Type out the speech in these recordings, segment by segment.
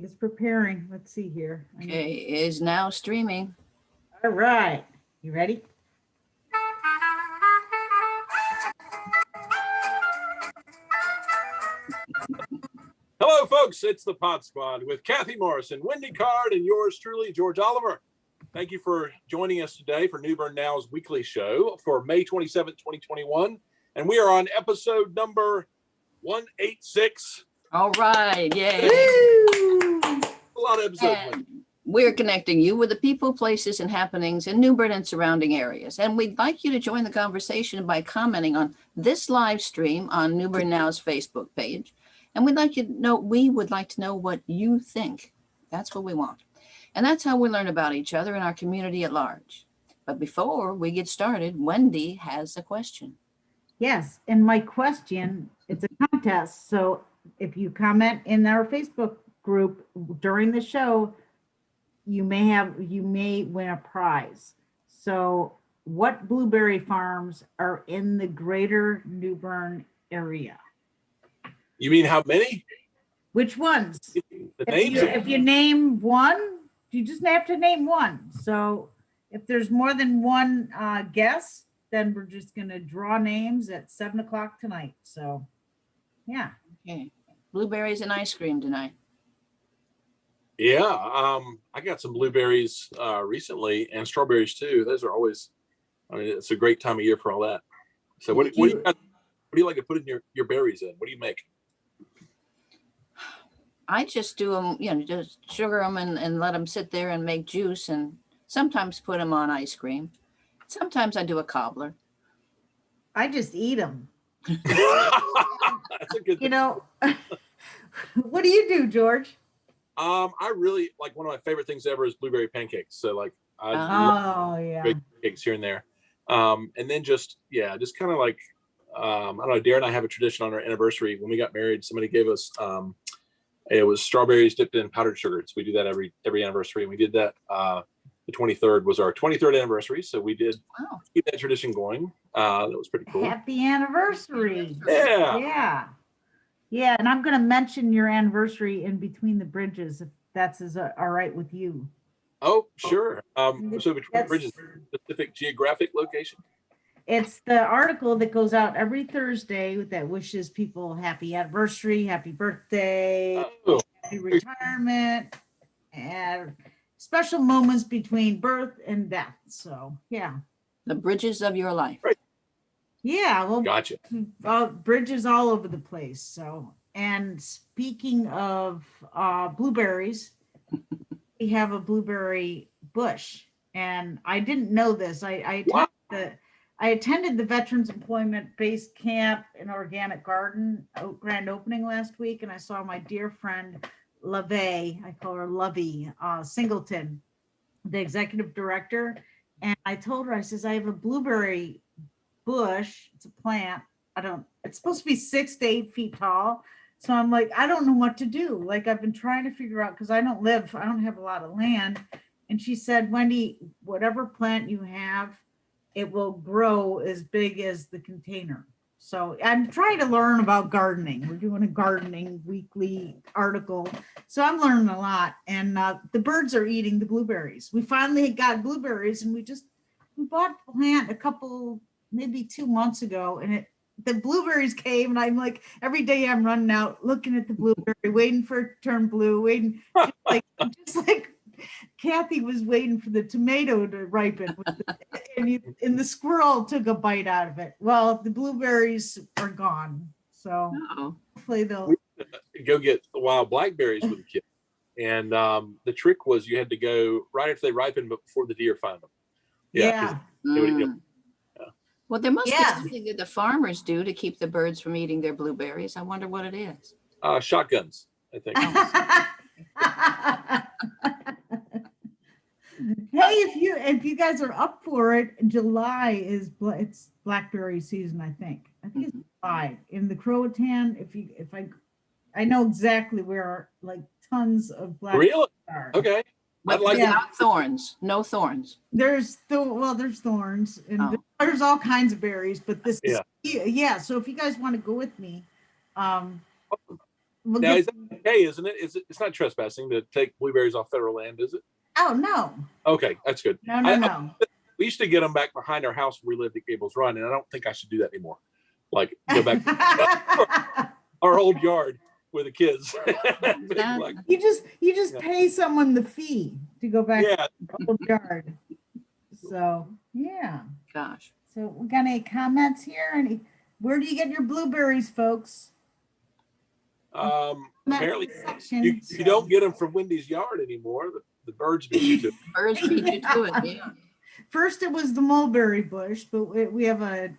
It's preparing. Let's see here. Okay, is now streaming. All right. You ready? Hello, folks. It's the Podsquad with Kathy Morrison, Wendy Card, and yours truly, George Oliver. Thank you for joining us today for Newbern Now's weekly show for May 27th, 2021. And we are on episode number 186. All right, yay. Woo! A lot of episodes. And we're connecting you with the people, places, and happenings in Newbern and surrounding areas. And we'd like you to join the conversation by commenting on this live stream on Newbern Now's Facebook page. And we would like to know what you think. That's what we want. And that's how we learn about each other and our community at large. But before we get started, Wendy has a question. Yes, and my question, it's a contest. So if you comment in our Facebook group during the show, you may win a prize. So what blueberry farms are in the greater Newbern area? You mean how many? Which ones? The names? If you name one, you just have to name one. So if there's more than one guess, then we're just going to draw names at 7 o'clock tonight. So, yeah. Okay. Blueberries and ice cream tonight. Yeah, I got some blueberries recently and strawberries too. Those are always, it's a great time of year for all that. So what do you like to put in your berries in? What do you make? I just do them, just sugar them and let them sit there and make juice, and sometimes put them on ice cream. Sometimes I do a cobbler. I just eat them. That's a good thing. What do you do, George? I really like, one of my favorite things ever is blueberry pancakes. So like, I love pancakes here and there. And then just kind of like, I don't know, Darren and I have a tradition on our anniversary. When we got married, somebody gave us, it was strawberries dipped in powdered sugar. So we do that every anniversary. And we did that, the 23rd was our 23rd anniversary. So we did keep that tradition going. That was pretty cool. Happy anniversary. Yeah. Yeah, and I'm going to mention your anniversary in between the bridges, if that's all right with you. Oh, sure. So between bridges, specific geographic location? It's the article that goes out every Thursday that wishes people happy anniversary, happy birthday, happy retirement, and special moments between birth and death. So, yeah. The bridges of your life. Right. Yeah, well, Gotcha. Bridges all over the place. So, and speaking of blueberries, we have a blueberry bush, and I didn't know this. I attended the Veterans Employment Base Camp and Organic Garden grand opening last week, and I saw my dear friend LaVey, I call her Lovey Singleton, the executive director, and I told her, I says, I have a blueberry bush. It's a plant. It's supposed to be 6 to 8 feet tall. So I'm like, I don't know what to do. Like, I've been trying to figure out, because I don't have a lot of land. And she said, Wendy, whatever plant you have, it will grow as big as the container. So I'm trying to learn about gardening. We're doing a gardening weekly article. So I'm learning a lot. And the birds are eating the blueberries. We finally got blueberries, and we bought a plant maybe 2 months ago, and the blueberries came, and I'm like, every day I'm running out looking at the blueberry, waiting for it to turn blue, just like Kathy was waiting for the tomato to ripen, and the squirrel took a bite out of it. Well, the blueberries are gone, so hopefully they'll go get wild blackberries with the kids. And the trick was you had to go right after they ripen, but before the deer find them. Yeah. Well, there must be something that the farmers do to keep the birds from eating their blueberries. I wonder what it is. Shotguns, I think. Hey, if you guys are up for it, July it's blackberry season. I think it's July in the Croatan. I know exactly where like tons of blackberries are. Okay. Without thorns, no thorns. There's thorns, and there's all kinds of berries, but this is so if you guys want to go with me, we'll Now, get- is that okay, isn't it? It's not trespassing to take blueberries off federal land, is it? oh, no, Okay, that's good. no. We used to get them back behind our house where we lived at Gables Run, and I don't think I should do that anymore. Like, go back to our old yard with the kids. Like, You just Yeah. pay someone the fee to go back yeah, to the old yard. So, yeah. Gosh. So we got any comments here? Where do you get your blueberries, folks? apparently Section, you so- don't get them from Wendy's yard anymore. The birds beat you to it. Birds beat you to it, yeah. First it was the mulberry bush, but we have a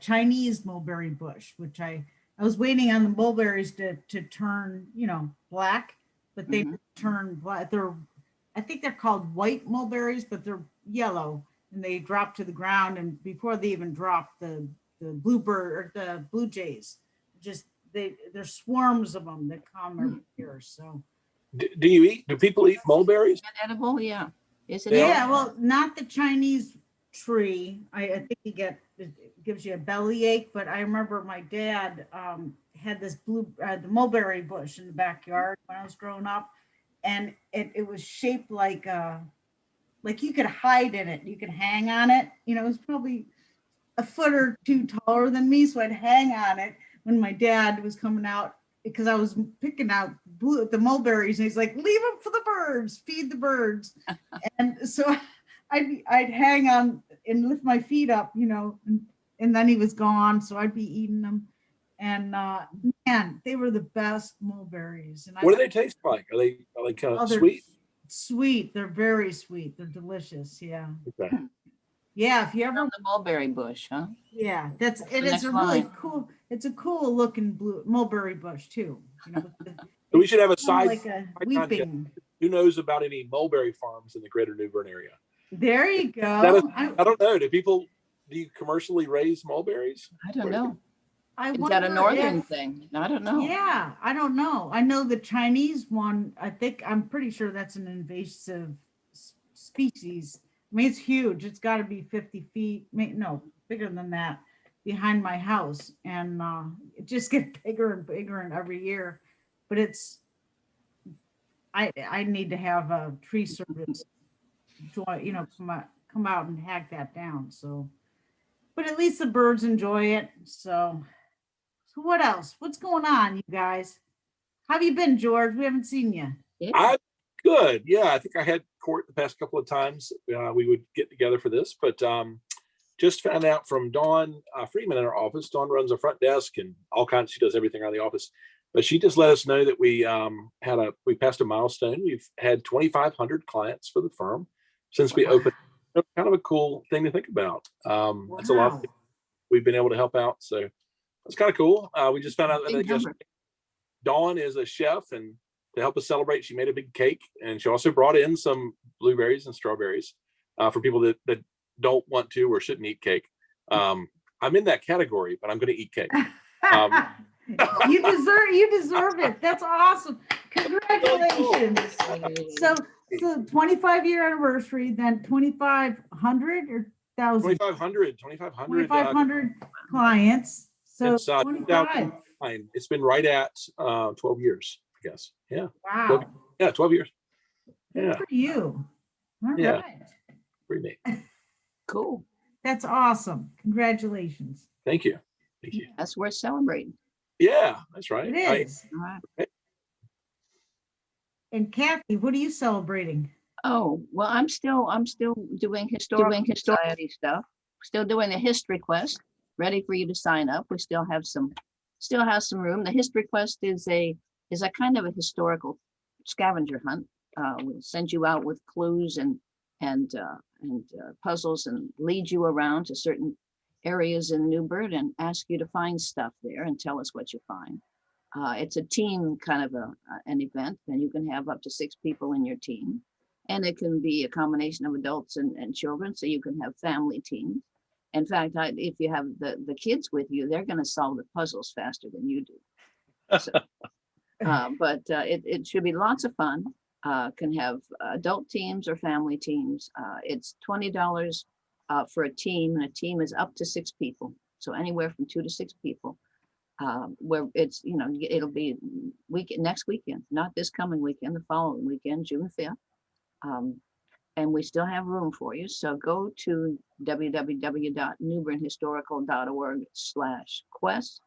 Chinese mulberry bush, which I was waiting on the mulberries to turn, black, but they turn black. I think they're called white mulberries, but they're yellow, and they drop to the ground. And before they even drop, the bluebird or the blue jays, there's swarms of them that come every year. So Do people eat mulberries? Edible, yeah. Is it? Yeah. yeah, well, not the Chinese tree. I think it gives you a bellyache, but I remember my dad had this the mulberry bush in the backyard when I was growing up, and it was shaped like you could hide in it, you could hang on it. It was probably a foot or two taller than me, so I'd hang on it when my dad was coming out, because I was picking out the mulberries, and he's like, leave them for the birds, feed the birds. And so I'd hang on and lift my feet up, and then he was gone, so I'd be eating them. And man, they were the best mulberries. And What do they taste like? Are they kind of they're sweet? Sweet. They're very sweet. They're delicious. Yeah. Okay. Yeah. If you ever, On the mulberry bush, huh? yeah, the it's next a really line. cool. It's a cool looking blue mulberry bush too. So we should have a Kind side. of like a contest. weeping. Who knows about any mulberry farms in the greater Newbern area? There you That go. I don't know. Do you commercially raise mulberries? I don't know. I Is that a wonder northern if- thing? I don't know. Yeah, I don't know. I know the Chinese one. I'm pretty sure that's an invasive species. I mean, it's huge. It's got to be 50 feet. No, bigger than that, behind my house, and it just gets bigger and bigger and every year. But I need to have a tree service join, come out and hack that down. So, but at least the birds enjoy it. So what else? What's going on, you guys? How have you been, George? We haven't seen you. Yeah. I'm good. Yeah, I think I had court the past couple of times. We would get together for this, but just found out from Dawn Freeman in our office. Dawn runs a front desk and all kinds. She does everything around the office. But she just let us know that we passed a milestone. We've had 2,500 clients for the firm since we opened. Kind of a cool thing to think about. It's a lot of people we've been able to help out. So it's kind of cool. We just found out that yesterday. Dawn is a chef, and to help us celebrate, she made a big cake, and she also brought in some blueberries and strawberries for people that don't want to or shouldn't eat cake. I'm in that category, but I'm going to eat cake. You deserve it. That's awesome. Congratulations. So 25-year anniversary, then 2,500 or 1,000? 2,500 clients. So It's 25. it's been right at 12 years, I guess. Yeah. Wow. Yeah, 12 years. Good Yeah, for you. All Yeah. right. pretty neat. Cool. That's awesome. Congratulations. Thank you. Thank you. That's worth celebrating. Yeah, that's right. It is. All right. And Kathy, what are you celebrating? Oh, well, I'm still doing historical society stuff. Still doing the history quest, ready for you to sign up. We still have some room. The history quest is a kind of a historical scavenger hunt. We'll send you out with clues and puzzles and lead you around to certain areas in Newbern and ask you to find stuff there and tell us what you find. It's a team kind of an event, and you can have up to 6 people in your team. And it can be a combination of adults and children, so you can have family teams. In fact, if you have the kids with you, they're going to solve the puzzles faster than you do. So, but it should be lots of fun. Can have adult teams or family teams. It's $20 for a team, and a team is up to 6 people. So anywhere from 2 to 6 people. where it's, it'll be next weekend, not this coming weekend, the following weekend, June 5th. And we still have room for you. So go to www.newbernhistorical.org/quest,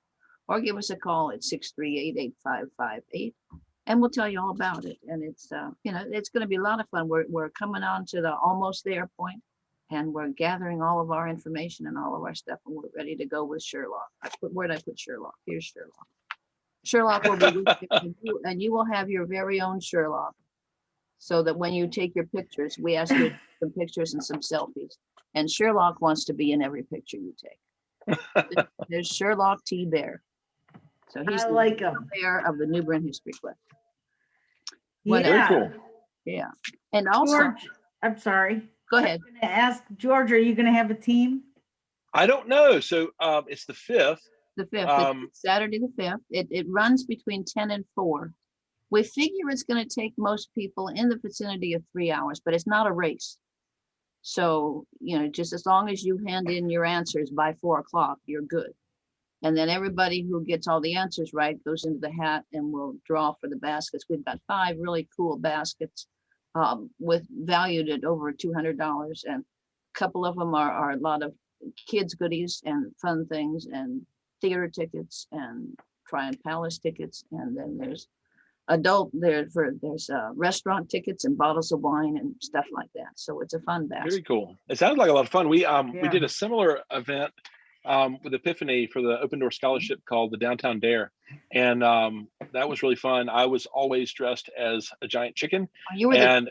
or give us a call at 638-8558, and we'll tell you all about it. And it's, it's going to be a lot of fun. We're coming on to the almost there point, and we're gathering all of our information and all of our stuff, and we're ready to go with Sherlock. Where'd I put Sherlock? Here's Sherlock. Sherlock will be with you, and you will have your very own Sherlock. So that when you take your pictures, we ask you some pictures and some selfies. And Sherlock wants to be in every picture you take. There's Sherlock T. Bear. So he's I like him. Bear of the Newbern History Quest. Yeah. Very cool. Yeah. And also, George, I'm sorry. go ahead. I'm gonna ask George, are you going to have a team? I don't know. So it's the 5th. The 5th, it's Saturday the 5th. It runs between 10 and 4. We figure it's going to take most people in the vicinity of 3 hours, but it's not a race. So, just as long as you hand in your answers by 4 o'clock, you're good. And then everybody who gets all the answers right goes into the hat, and we'll draw for the baskets. We've got 5 really cool baskets with valued at over $200. And a couple of them are a lot of kids goodies and fun things and theater tickets and Triumph Palace tickets. And then there's there's restaurant tickets and bottles of wine and stuff like that. So it's a fun basket. Very cool. It sounds like a lot of fun. We did a similar event with Epiphany for the Open Door Scholarship called the Downtown Dare, and that was really fun. I was always dressed as a giant chicken. You were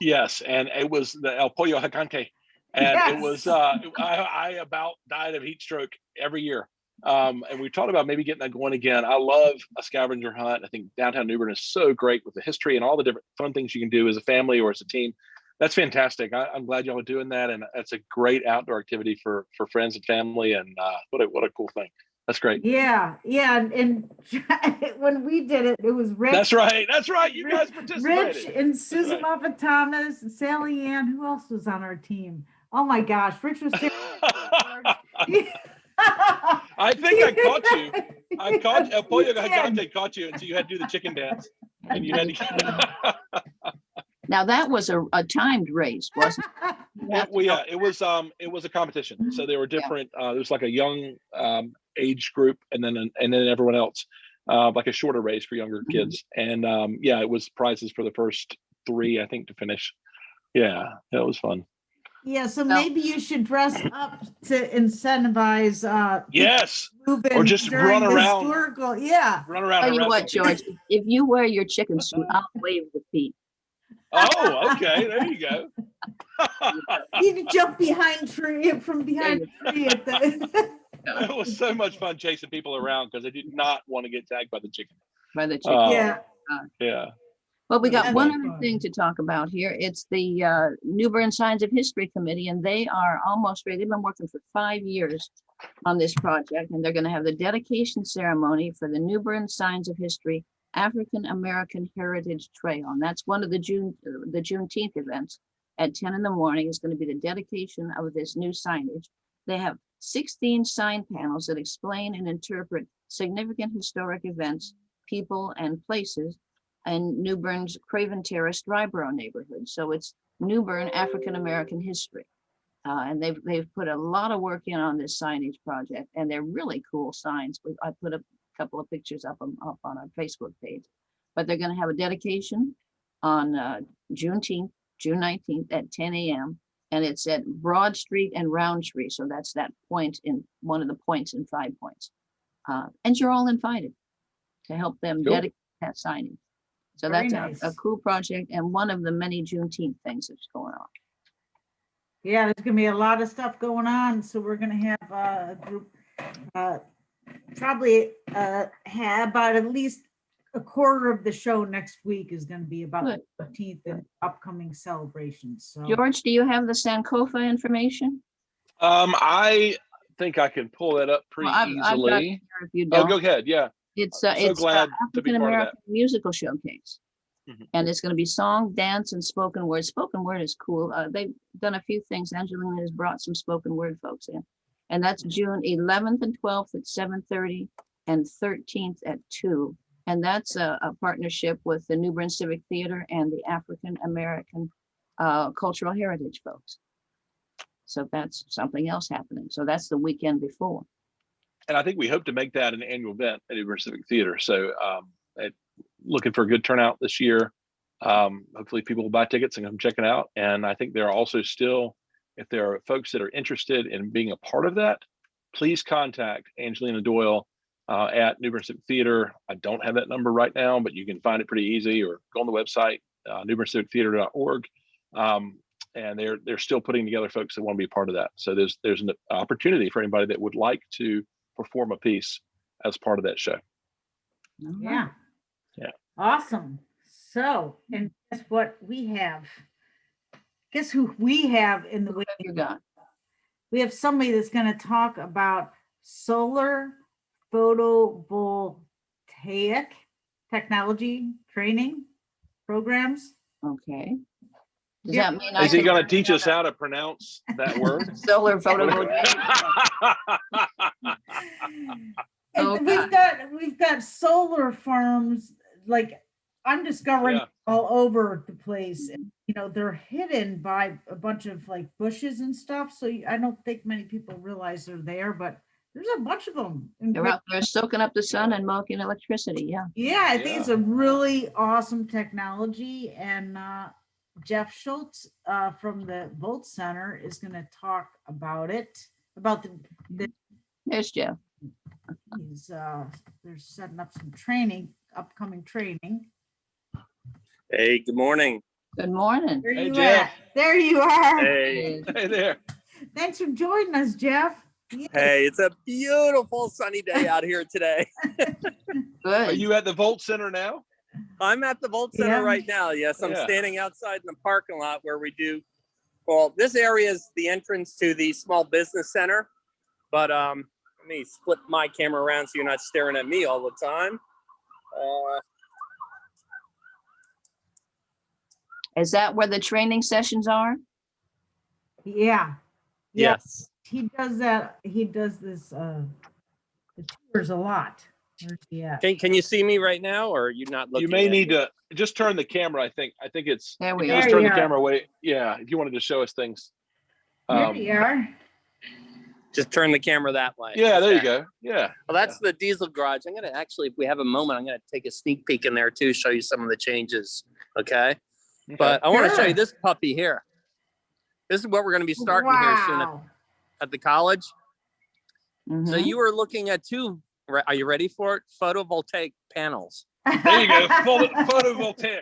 yes, and it was the El Pollo Gigante, and it was I about died of heat stroke every year. And we talked about maybe getting that going again. I love a scavenger hunt. I think downtown Newbern is so great with the history and all the different fun things you can do as a family or as a team. That's fantastic. I'm glad y'all are doing that, and that's a great outdoor activity for friends and family. And what a cool thing. That's great. Yeah. And when we did it, it was Rich. That's right. You guys participated. Rich and Susan Moffat Thomas and Sally Ann. Who else was on our team? Oh my gosh, Rich was I think I caught you. El Pollo Gigante caught you, and so you had to do the chicken dance. And you had to. Now that was a timed race, wasn't it? It was a competition. So there were different. There was like a young age group, and then everyone else, like a shorter race for younger kids. And it was prizes for the first 3, I think, to finish. Yeah, it was fun. Yeah, so maybe you should dress up to incentivize yes, or just run around. Run around. Tell you what, George, if you wear your chicken suit, I'll wave the feet. Oh, okay, there you go. You can jump behind a tree at the It was so much fun chasing people around because they did not want to get tagged by the chicken. Yeah. Well, we got one other thing to talk about here. It's the Newbern Signs of History Committee, and they are almost ready. They've been working for 5 years on this project, and they're going to have the dedication ceremony for the Newbern Signs of History African American Heritage Trail. And that's one of the Juneteenth events at 10 in the morning. Is going to be the dedication of this new signage. They have 16 sign panels that explain and interpret significant historic events, people, and places and Newbern's Craven Terrace Dryborough neighborhood. So it's Newbern African American history. And they've put a lot of work in on this signage project, and they're really cool signs. I put a couple of pictures up on our Facebook page, but they're going to have a dedication on June 19th at 10 a.m. And it's at Broad Street and Round Street. So that's that point in one of the points in 5 Points. And you're all invited to help them dedicate that signage. So that's a cool project and one of the many Juneteenth things that's going on. Yeah, there's going to be a lot of stuff going on. So we're going to have a group, probably have about at least a quarter of the show next week is going to be about the 15th and upcoming celebrations. So George, do you have the Sankofa information? I think I can pull that up pretty easily. I've got it here if you don't. Go ahead. Yeah. It's glad to be African part of American musical showcase. And it's going to be song, dance, and spoken word. Spoken word is cool. They've done a few things. Angelina has brought some spoken word folks in. And that's June 11th and 12th at 7:30 and 13th at 2. And that's a partnership with the Newbern Civic Theater and the African American Cultural Heritage folks. So that's something else happening. So that's the weekend before. And I think we hope to make that an annual event at Newbern Civic Theater. So looking for a good turnout this year. Hopefully people will buy tickets and come check it out. And I think there are also still, if there are folks that are interested in being a part of that, please contact Angelina Doyle at Newbern Civic Theater. I don't have that number right now, but you can find it pretty easy, or go on the website, newberncivictheater.org. And they're still putting together folks that want to be a part of that. So there's an opportunity for anybody that would like to perform a piece as part of that show. Yeah. Yeah. Awesome. So, and guess what we have? Guess who we have in the What have you got? We have somebody that's going to talk about solar photovoltaic technology training programs. Okay. Does Yeah. that mean Is he can- going to teach us how to pronounce that word? solar photovoltaic? And Okay. we've got solar farms, like I'm discovering Yeah. all over the place. And, you know, they're hidden by a bunch of like bushes and stuff. So I don't think many people realize they're there, but there's a bunch of them. in They're out there soaking up the sun and making electricity. Yeah. Yeah, I think it's a really awesome technology. And Jeff Schulze from the Volt Center is going to talk about it, about the There's Jeff. he's they're setting up some training, upcoming training. Hey, good morning. Good morning. There Hey, you Jeff. at? There you are. Hey, Hey there. Thanks for joining us, Jeff. Yeah. hey, it's a beautiful sunny day out here today. Are Good. you at the Volt Center now? I'm at the Volt Center Yeah. right now. Yes, I'm Yeah. standing outside in the parking lot where we do, well, this area is the entrance to the small business center. But let me flip my camera around so you're not staring at me all the time. Is that where the training sessions are? Yeah. Yeah. Yes. He does that. He does this the tours a lot. Where's he at? Can you see me right now, or are you not looking? You may at need me? to just turn the camera. I think it's, There if we you are. just There turn you the are. camera away. Yeah. If you wanted to show us things. There you are. Just turn the camera that way. Yeah, there you Okay. go. Yeah. Well, that's the diesel garage. I'm gonna actually, if we have a moment, I'm gonna take a sneak peek in there too, show you some of the changes. Okay. Okay. But I want to show Sure. you this puppy here. This is what we're going to be starting here soon Wow. at the college. So Mhm. you were looking at two, are you ready for it? Photovoltaic panels. There you go. Photovoltaic.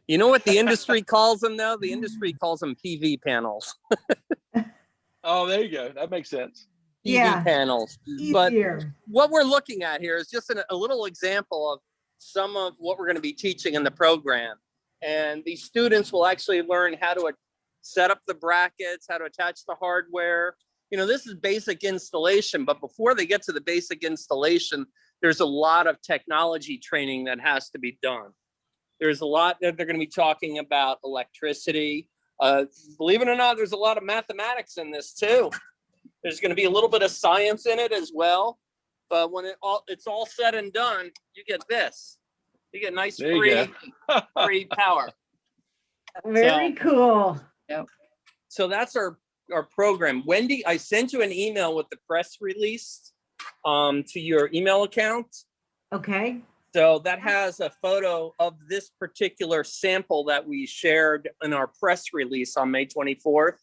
You know what the industry calls them though? The industry calls them PV panels. Oh, there you go. That makes sense. PV Yeah. panels. But Easier. what we're looking at here is just a little example of some of what we're going to be teaching in the program. And these students will actually learn how to set up the brackets, how to attach the hardware. You know, this is basic installation, but before they get to the basic installation, there's a lot of technology training that has to be done. There's a lot that they're going to be talking about electricity. Believe it or not, there's a lot of mathematics in this too. There's going to be a little bit of science in it as well. But when it's all said and done, you get this. You get nice There you free power. Very cool. So that's our program. Wendy, I sent you an email with the press release to your email account. Okay. So that has a photo of this particular sample that we shared in our press release on May 24th.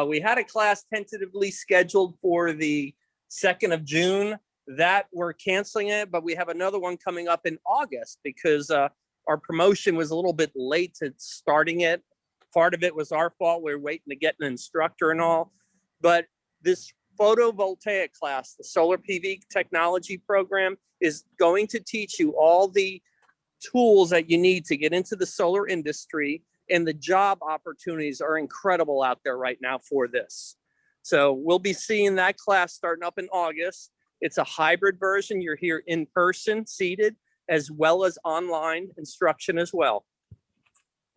We had a class tentatively scheduled for the 2nd of June. That we're canceling it, but we have another one coming up in August because our promotion was a little bit late to starting it. Part of it was our fault. We were waiting to get an instructor and all. But this photovoltaic class, the solar PV technology program, is going to teach you all the tools that you need to get into the solar industry, and the job opportunities are incredible out there right now for this. So we'll be seeing that class starting up in August. It's a hybrid version. You're here in person, seated, as well as online instruction as well.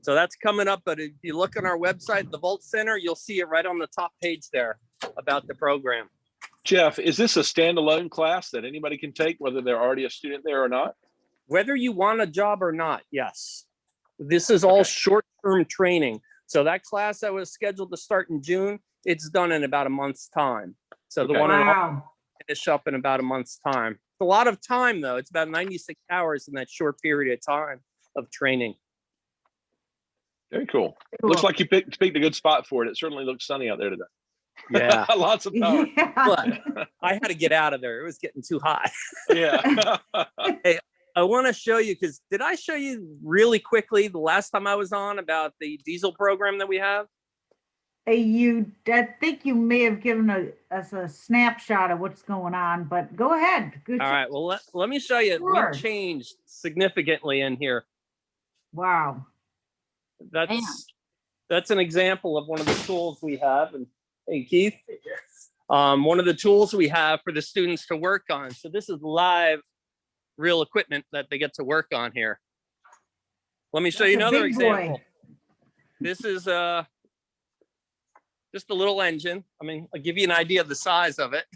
So that's coming up. But if you look on our website, the Volt Center, you'll see it right on the top page there about the program. Jeff, is this a standalone class that anybody can take, whether they're already a student there or not? Whether you want a job or not, yes. This is all Okay. short-term training. So that class that was scheduled to start in June, it's done in about a month's time. So the Okay. one in Wow. finish up in about a month's time. It's a lot of time though. It's about 96 hours in that short period of time of training. Very cool. Cool. Looks like you picked a good spot for it. It certainly looks sunny out there today. Yeah. Lots of power. Yeah. But I had to get out of there. It was getting too hot. Yeah. I want to show you, because did I show you really quickly the last time I was on about the diesel program that we have? I think you may have given us a snapshot of what's going on, but go ahead. Good. All right. Well, let me show you. Sure. We've changed significantly in here. Wow. That's an example of one of the tools we have. And hey, Keith, one of the tools we have for the students to work on. So this is live, real equipment that they get to work on here. Let me show you That's a another big boy. example. This is just a little engine. I mean, I'll give you an idea of the size of it.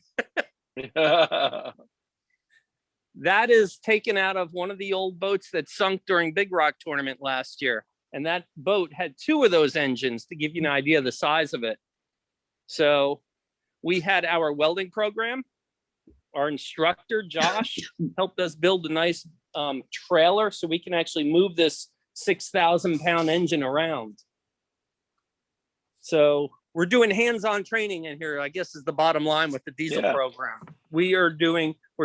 That is taken out of one of the old boats that sunk during Big Rock tournament last year. And that boat had 2 of those engines, to give you an idea of the size of it. So we had our welding program. Our instructor, Josh, helped us build a nice trailer so we can actually move this 6,000-pound engine around. So we're doing hands-on training in here, I guess, is the bottom line with the diesel program. We're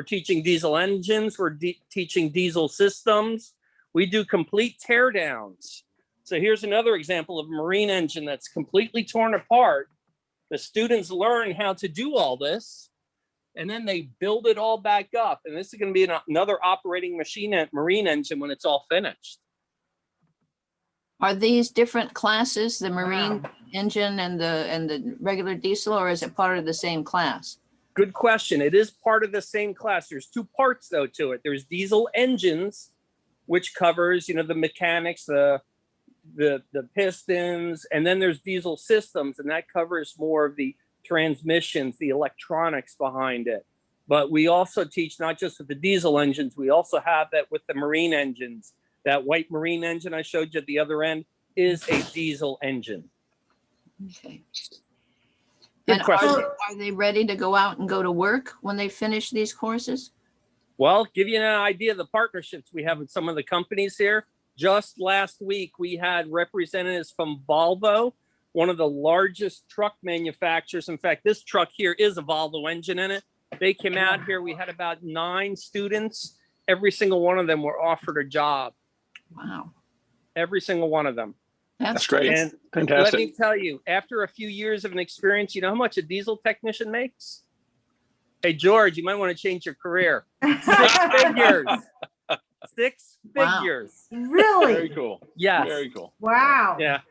teaching diesel engines. We're teaching diesel systems. We do complete teardowns. So here's another example of a marine engine that's completely torn apart. The students learn how to do all this, and then they build it all back up. And this is going to be another operating marine engine when it's all finished. Are these different classes, the marine engine and the regular diesel, or is it part of the same class? Good question. It is part of the same class. There's 2 parts though to it. There's diesel engines, which covers, the mechanics, the pistons, and then there's diesel systems, and that covers more of the transmissions, the electronics behind it. But we also teach not just with the diesel engines, we also have that with the marine engines. That white marine engine I showed you at the other end is a diesel engine. Okay. Good And question. are they ready to go out and go to work when they finish these courses? Well, give you an idea of the partnerships we have with some of the companies here. Just last week, we had representatives from Volvo, one of the largest truck manufacturers. In fact, this truck here is a Volvo engine in it. They came out here. We had about 9 students. Every single one of them were offered a job. Wow. Every single one of them. That's great. And Fantastic. let me tell you, after a few years of an experience, you know how much a diesel technician makes? Hey, George, you might want to change your career. 6 figures. 6 Wow. figures. Really? Very cool. Yes. Very cool. Wow. Yeah.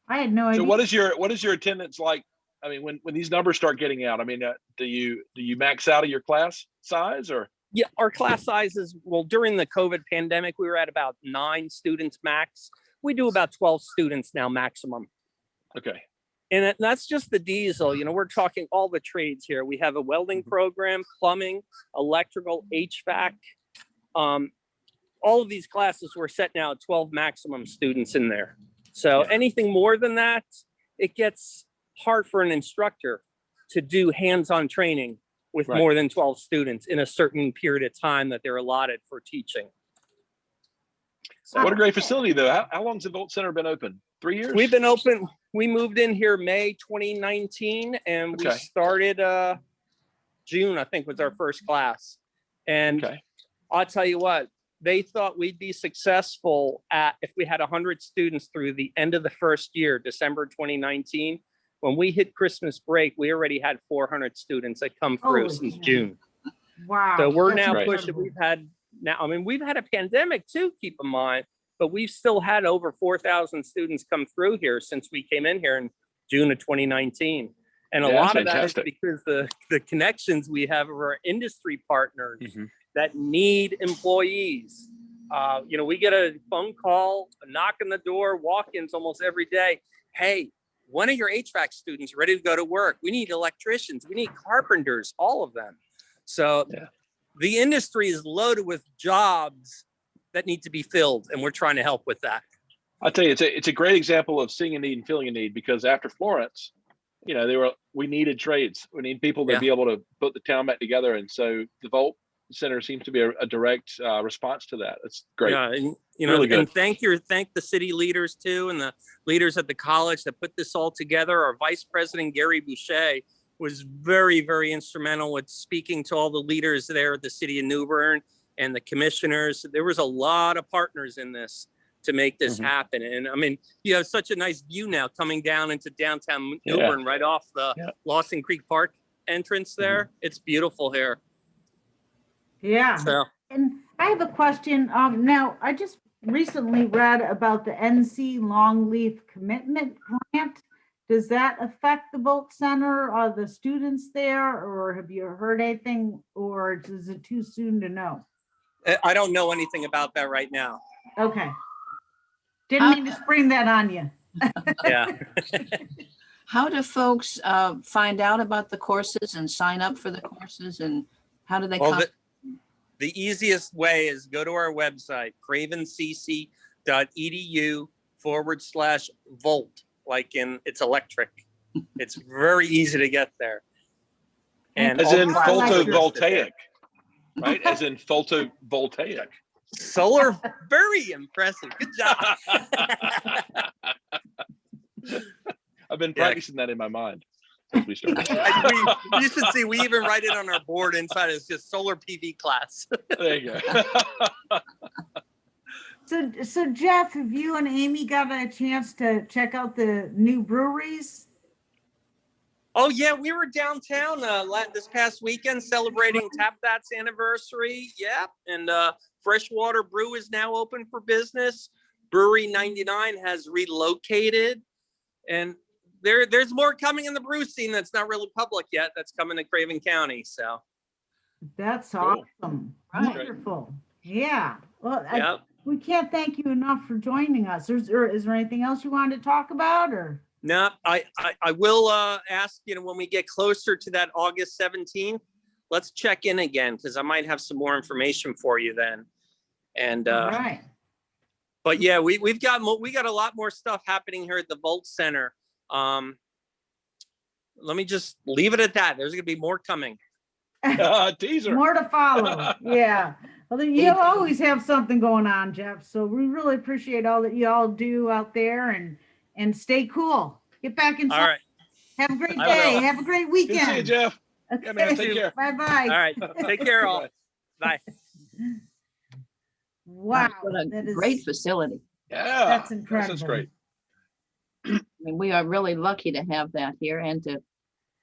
I had no idea. So what is your attendance like? I mean, when these numbers start getting out, I mean, do you max out of your class size or? Yeah, our class sizes, well, during the COVID pandemic, we were at about 9 students max. We do about 12 students now maximum. Okay. And that's just the diesel. We're talking all the trades here. We have a welding program, plumbing, electrical, HVAC. All of these classes we're set now at 12 maximum students in there. So anything more than that, it gets hard for an instructor to do hands-on training with more than 12 students in a certain period of time that they're allotted for teaching. So What a great facility, though. How long has the Volt Center been open? 3 years? we've been open. We moved in here May 2019, and we started June, I think, was our first class. And I'll tell you what, they thought we'd be successful if we had 100 students through the end of the first year, December 2019. When we hit Christmas break, we already had 400 students that come through since June. Wow. So we're That's now incredible. pushing. We've had a pandemic too, keep in mind, but we've still had over 4,000 students come through here since we came in here in June of 2019. And a lot of that is because the connections we have of our industry partners that need employees. We get a phone call, a knock on the door, walk-ins almost every day. Hey, when are your HVAC students ready to go to work? We need electricians, we need carpenters, all of them. So the industry is loaded with jobs that need to be filled, and we're trying to help with that. I'll tell you, it's a great example of seeing a need and filling a need, because after Florence, you know, we needed trades. We need people to be able to put the town back together. And so the Volt Center seems to be a direct response to that. It's great. Yeah, and you know, Really good. and thank the city leaders too, and the leaders at the college that put this all together. Our Vice President Gary Boucher was very, very instrumental with speaking to all the leaders there at the city of Newbern and the commissioners. There was a lot of partners in this to make this happen. And I mean, you have such a nice view now coming down into downtown Newbern, right off the Lawson Creek Park entrance there. It's beautiful here. Yeah. So, and I have a question. Now, I just recently read about the NC Longleaf Commitment Grant. Does that affect the Volt Center or the students there, or have you heard anything, or is it too soon to know? I don't know anything about that right now. Okay. Didn't mean to spring that on you. Yeah. How do folks find out about the courses and sign up for the courses, and how do they come? The easiest way is go to our website, cravencc.edu/volt, like in it's electric. It's very easy to get there. And as in photovoltaic, there. right? As in photovoltaic. Solar, very impressive. Good job. I've been practicing that in my mind since we started. You should see, we even write it on our board inside. It's just solar PV class. There you go. So Jeff, have you and Amy got a chance to check out the new breweries? Oh yeah, we were downtown this past weekend celebrating Tap That's anniversary. Yeah, and Freshwater Brew is now open for business. Brewery 99 has relocated, and there's more coming in the brew scene that's not really public yet. That's coming to Craven County. So that's cool. Awesome, Right. Wonderful. Yeah. Well, yeah. We can't thank you enough for joining us. Is there anything else you wanted to talk about, or? No, I will ask, you know, when we get closer to that August 17th, let's check in again, because I might have some more information for you then. And Right. But yeah, we got a lot more stuff happening here at the Volt Center. Let me just leave it at that. There's gonna be more coming. Teaser. More to follow. Yeah. Well, you always have something going on, Jeff. So we really appreciate all that you all do out there, and stay cool. Get back inside. All right. Have a great I day. will. Have a great Good to see you, weekend. Jeff. Okay. Yeah, man, take care. Bye-bye. All right. Take care, all. Bye. Wow. What a that is- great facility. Yeah, That's incredible. That's great. I mean, we are really lucky to have that here, and to,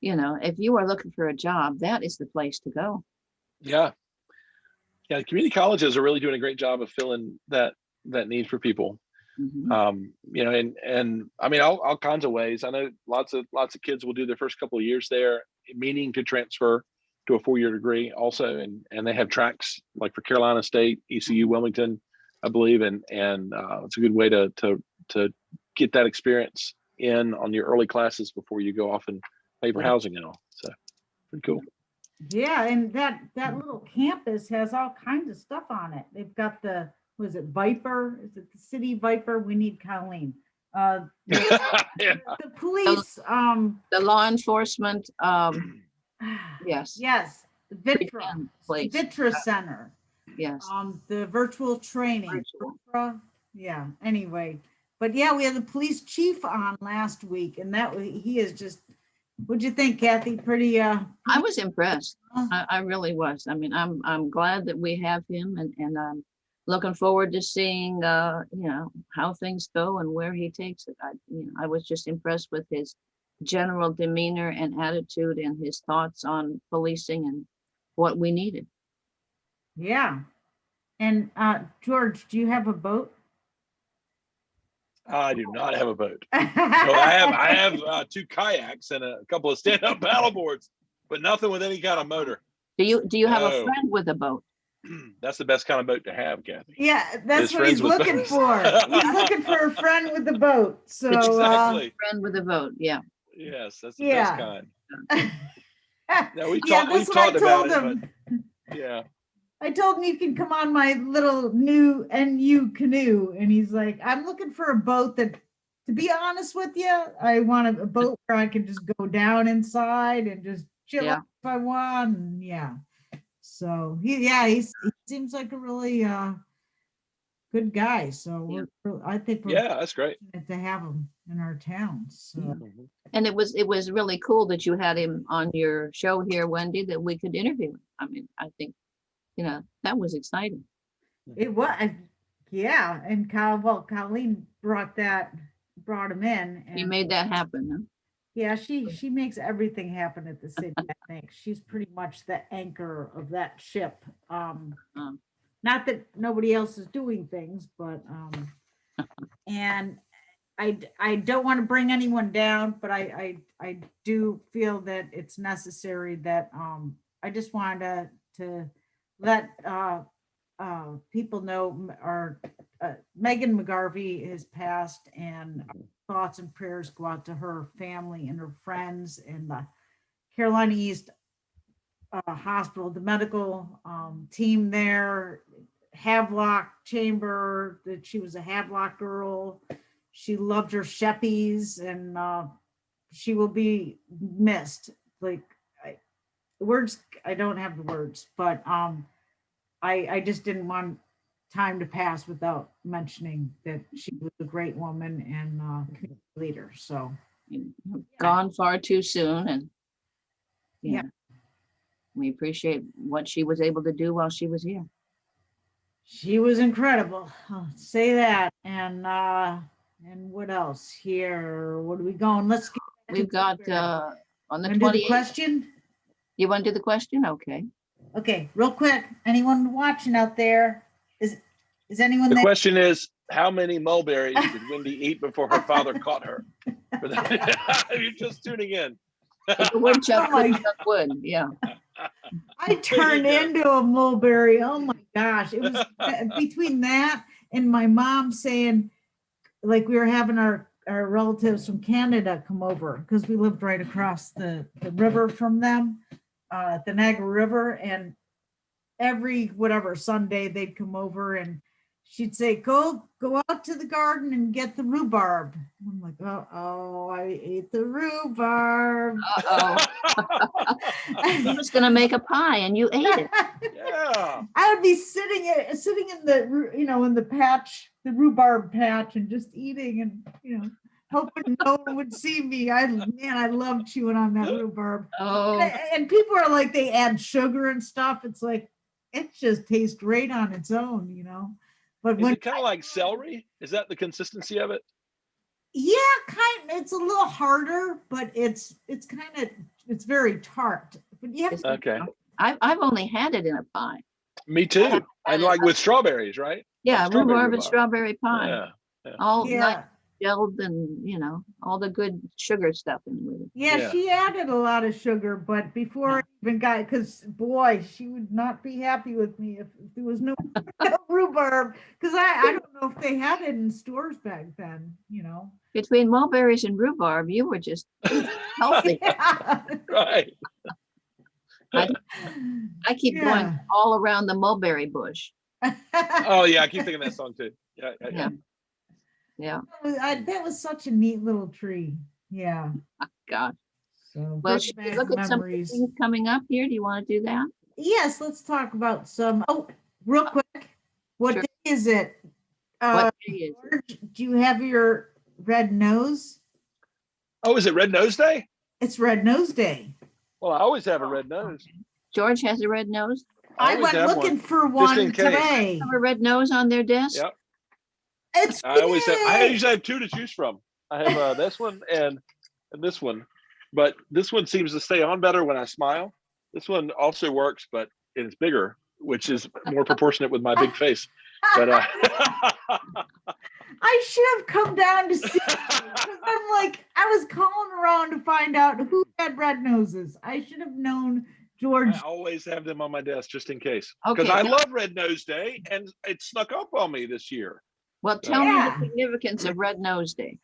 you know, if you are looking for a job, that is the place to go. Yeah. Yeah, community colleges are really doing a great job of filling that need for people. Mhm. You know, and I mean, all kinds of ways. I know lots of kids will do their first couple of years there, meaning to transfer to a 4-year degree also, and they have tracks like for Carolina State, ECU, Wilmington, I believe, and it's a good way to get that experience in on your early classes before you go off and pay for housing and all. So pretty cool. Yeah, and that little campus has all kinds of stuff on it. They've got was it Viper? Is it the City Viper? We need Colleen. The police, The law enforcement, yes. yes, the Pretend place. Vitra Center, Yes. the virtual training. Virtual. Yeah, anyway. But yeah, we had the police chief on last week, and he is just, what'd you think, Kathy? Pretty I was impressed. I really was. I mean, I'm glad that we have him, and I'm looking forward to seeing, you know, how things go and where he takes it. I was just impressed with his general demeanor and attitude, and his thoughts on policing and what we needed. yeah. And George, do you have a boat? I do not have a boat. So I have 2 kayaks and a couple of stand-up paddle boards, but nothing with any kind of motor. Do you have a No. friend with a boat? That's the best kind of boat to have, Kathy. Yeah, that's His what he's friends with looking boats. for. He's looking for a friend with a boat. So Exactly. Friend with a vote. Yeah. Yes, that's the Yeah. best kind. No, we've yeah, talked that's what I about told it, him. but yeah. I told him you can come on my little new NU canoe. And he's like, I'm looking for a boat that, to be honest with you, I want a boat where I can just go down inside and just chill Yeah. out if I want. And yeah. So he seems like a really good guy. So I think we're Yeah, that's great. fortunate to have him in our town. So Mhm. And it was really cool that you had him on your show here, Wendy, that we could interview him. I mean, I think, that was exciting. it was, yeah. And Colleen brought him in. You And made that happen, huh? yeah, she makes everything happen at the city. I think she's pretty much the anchor of that ship. Not that nobody else is doing things, but and I don't want to bring anyone down, but I do feel that it's necessary that I just wanted to let people know our Megan McGarvey has passed, and thoughts and prayers go out to her family and her friends and the Carolina East Hospital, the medical team there, Havelock Chamber, that she was a Havelock girl. She loved her Sheppies, and she will be missed. Like I don't have the words, but I just didn't want time to pass without mentioning that she was a great woman and community leader. So Gone far too soon, and Yeah. we appreciate what she was able to do while she was here. she was incredible. I'll say that. And what else here? What are we going? Let's get back to We've got Blueberry. on the Wanna do the 28th. question. You want to do the question? Okay. Okay, real quick. Anyone watching out there? Is anyone The there? question is, how many mulberries did Wendy eat before her father caught her? For that, you're just tuning in. The woodchuck Oh my couldn't chuck wood. Yeah. I turned into a mulberry. Oh my gosh. It was between that and my mom saying, like, we were having our relatives from Canada come over because we lived right across the river from them, the Niagara River. And every Sunday they'd come over and she'd say, go out to the garden and get the rhubarb. I'm like, oh, I ate the rhubarb. Uh-oh. I was going to make a pie and you ate it. Yeah. I would be sitting in the, in the patch, the rhubarb patch, and just eating and, hoping no one would see me. I love chewing on that rhubarb. Oh, And people are like, they add sugar and stuff. It's like, it just tastes great on its own, But Is it kind of like celery? Is that the consistency of it? Yeah, it's a little harder, but it's very tart. But you have Okay. I've only had it in a pie. Me too. And like with strawberries, right? Yeah, Strawberry rhubarb and rhubarb. strawberry pie. Yeah. All yeah. nice gelled and, all the good sugar stuff in with it. Yeah, Yeah. she added a lot of sugar, but before I even got, because boy, she would not be happy with me if there was no rhubarb, because I don't know if they had it in stores back then, Between mulberries and rhubarb, you were just healthy. Yeah. Right. I keep going all around the mulberry bush. Oh yeah, I keep thinking that song too. Yeah. Yeah. That was such a neat little tree. Yeah. God. So Well, bring should we back look at some memories. things coming up here? Do you want to do that? Yes, let's talk about some. Oh, real quick. What Sure. day is it? What day is it? George, do you have your red nose? Oh, is it Red Nose Day? It's Red Nose Day. Well, I always have a red nose. George has a red nose. I always went have looking one. for in one case. today. Have a red nose on their desk. Yep. It's I usually have two to choose from. I have this one and this one, but this one seems to stay on better when I smile. This one also works, but it's bigger, which is more proportionate with my big face. But I should have come down to see you, 'cause I was calling around to find out who had red noses. I should have known George, I always have them on my desk just in case. Because Okay. I love Red Nose Day, and it snuck up on me this year. Well, tell me Yeah. the significance of Red Nose Day.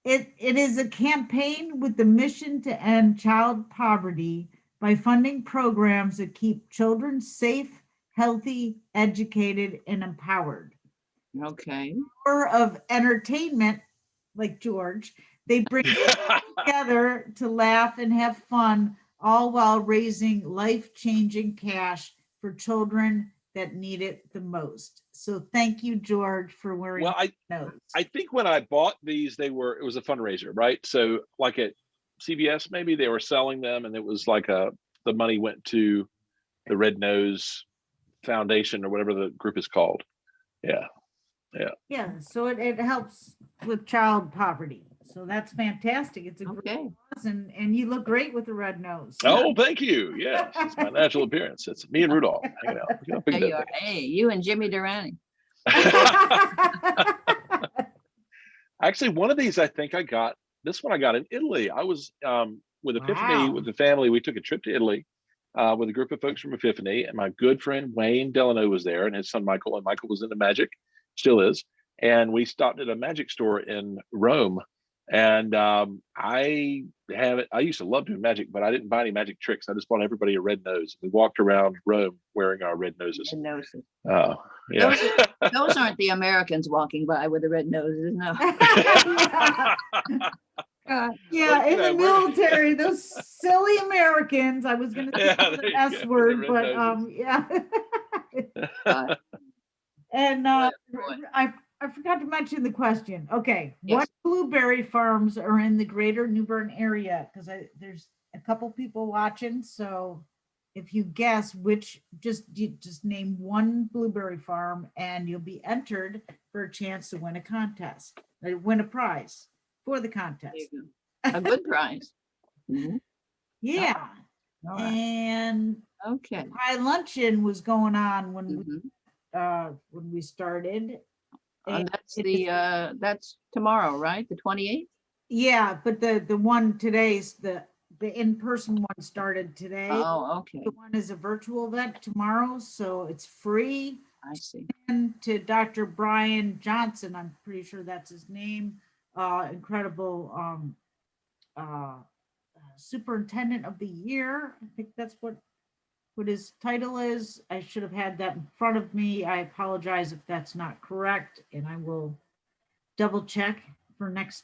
it is a campaign with the mission to end child poverty by funding programs that keep children safe, healthy, educated, and empowered. Okay. Or of entertainment, like George, they bring together to laugh and have fun, all while raising life-changing cash for children that need it the most. So thank you, George, for wearing Well, notes. I think when I bought these, it was a fundraiser, right? So like at CVS, maybe they were selling them, and it was like the money went to the Red Nose Foundation or whatever the group is called. Yeah. Yeah, so it helps with child poverty. So that's fantastic. It's a great Okay. cause, and you look great with the red nose. Oh, thank you. Yes, it's my natural appearance. It's me and Rudolph hanging out. Look how big There you that are. Hey, you and Jimmy Durante. Actually, one of these I think I got. This one I got in Italy. I was with Epiphany Wow. with the family. We took a trip to Italy with a group of folks from Epiphany, and my good friend Wayne Delano was there, and his son Michael. And Michael was into magic, still is. And we stopped at a magic store in Rome. And I used to love doing magic, but I didn't buy any magic tricks. I just bought everybody a red nose. We walked around Rome wearing our red noses. Red noses. Oh, yeah. Those aren't the Americans walking by with the red noses. No. God. Yeah, But, you in the know, we're- military, those silly Americans. I was gonna say Yeah, the there you S go, word, the but red noses. yeah. God. And Boy. I forgot to mention the question. Okay, Yes. what blueberry farms are in the greater Newbern area? Because there's a couple people watching, so if you guess which, just name one blueberry farm, and you'll be entered for a chance to win a contest, or win a prize for the contest. There you go. A good prize. Mhm. Yeah, All right. and Okay. pie luncheon was going on Mhm. when we started. And And that's tomorrow, right? The 28th? yeah, but the one today's the in-person one started today. Oh, okay. The one is a virtual event tomorrow, so it's free. I see. And to Dr. Brian Johnson, I'm pretty sure that's his name, incredible superintendent of the year. I think that's what his title is. I should have had that in front of me. I apologize if that's not correct, and I will double check for next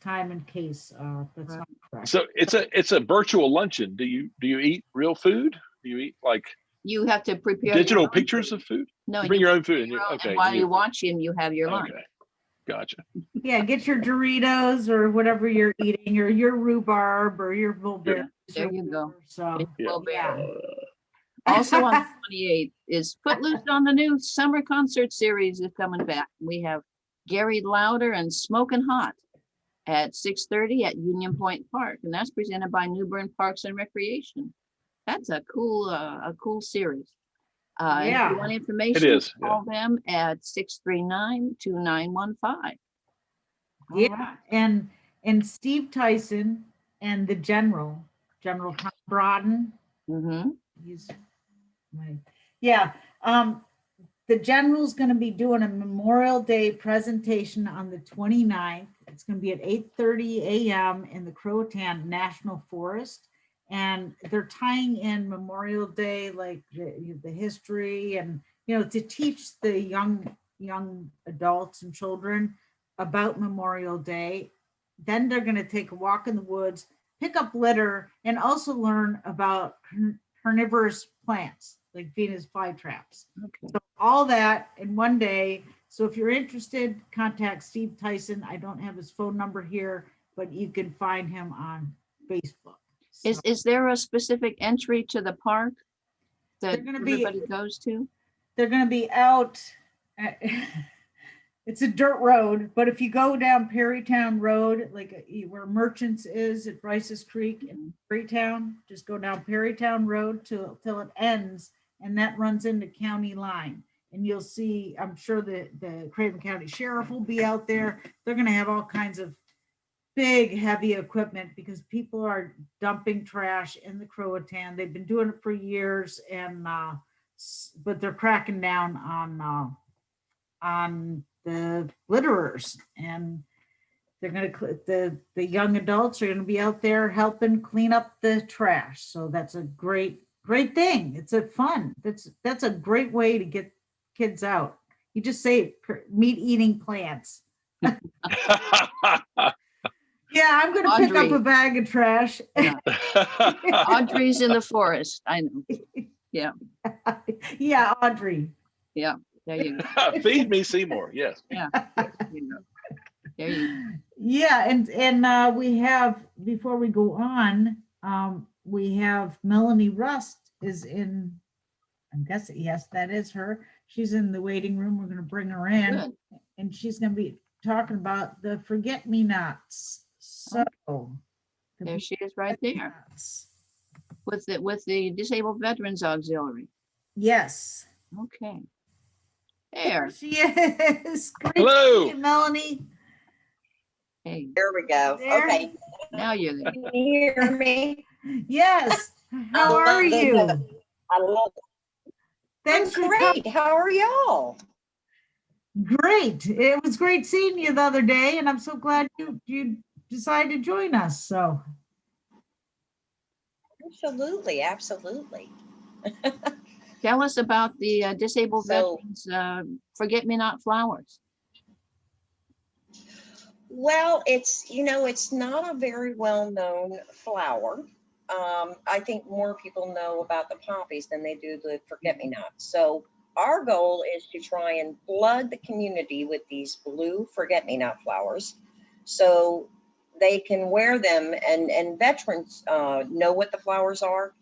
time in case that's not correct. So it's a virtual luncheon. Do you eat real food? Do you eat like You have to prepare digital your own pictures food. of food? No, You bring your own food, and your you own, okay. and while you- you watch him, you have your lunch. Okay, gotcha. Yeah, get your Doritos or whatever you're eating, or your rhubarb or your mulberries. There or you go. whatever. So Yeah. Mulberry. yeah. Also on the 28th is Footloose on the News summer concert series is coming back. We have Gary Lauder and Smokin' Hot at 6:30 at Union Point Park, and that's presented by Newbern Parks and Recreation. That's a cool series. And if Yeah. you want information, It is, call them at 639-2915. Yeah, and Steve Tyson and the General Tom Brodden. Mm-hmm. He's yeah. The General's going to be doing a Memorial Day presentation on the 29th. It's going to be at 8:30 a.m. in the Croatan National Forest, and they're tying in Memorial Day, like the history, and to teach the young adults and children about Memorial Day. Then they're going to take a walk in the woods, pick up litter, and also learn about carnivorous plants like Venus flytraps. Okay. So all that in one day. So if you're interested, contact Steve Tyson. I don't have his phone number here, but you can find him on Facebook. So Is there a specific entry to the park that They're gonna be- everybody goes to? they're going to be out. It's a dirt road, but if you go down Perrytown Road, like where Merchants is at Bryce's Creek in Perrytown, just go down Perrytown Road till it ends, and that runs into county line. And you'll see, I'm sure the Craven County Sheriff will be out there. They're going to have all kinds of big, heavy equipment because people are dumping trash in the Croatan. They've been doing it for years, and but they're cracking down on the litterers, and they're going to the young adults are going to be out there helping clean up the trash. So that's a great thing. It's a fun. That's a great way to get kids out. You just say meat eating plants. Yeah, I'm going to pick up Audrey. a bag of trash. Yeah. Audrey's in the forest. I know. Yeah. Yeah, Audrey. Yeah. There you go. Feed me Seymour. Yes. Yeah. You know. There you go. Yeah, and we have, before we go on, we have Melanie Rust is in, I'm guessing, yes, that is her. She's in the waiting room. We're going to bring her in. Good. And she's going to be talking about the forget-me-nots. So There she is right there forget-me-nots. with the Disabled Veterans Auxiliary. Yes. Okay. There. She is. Great to Hello. see you, Melanie. Hey, There we go. There. Okay. now you're there. Can you hear me? Yes. How are you? I love it. Thanks for Great. How are y'all? Great. It was great seeing you the other day, and I'm so glad you decided to join us. So Absolutely. Absolutely. Tell us about the Disabled So- Veterans Forget-Me-Not flowers. Well, it's not a very well-known flower. I think more people know about the poppies than they do the forget-me-nots. So our goal is to try and flood the community with these blue forget-me-not flowers so they can wear them, and veterans know what the flowers are.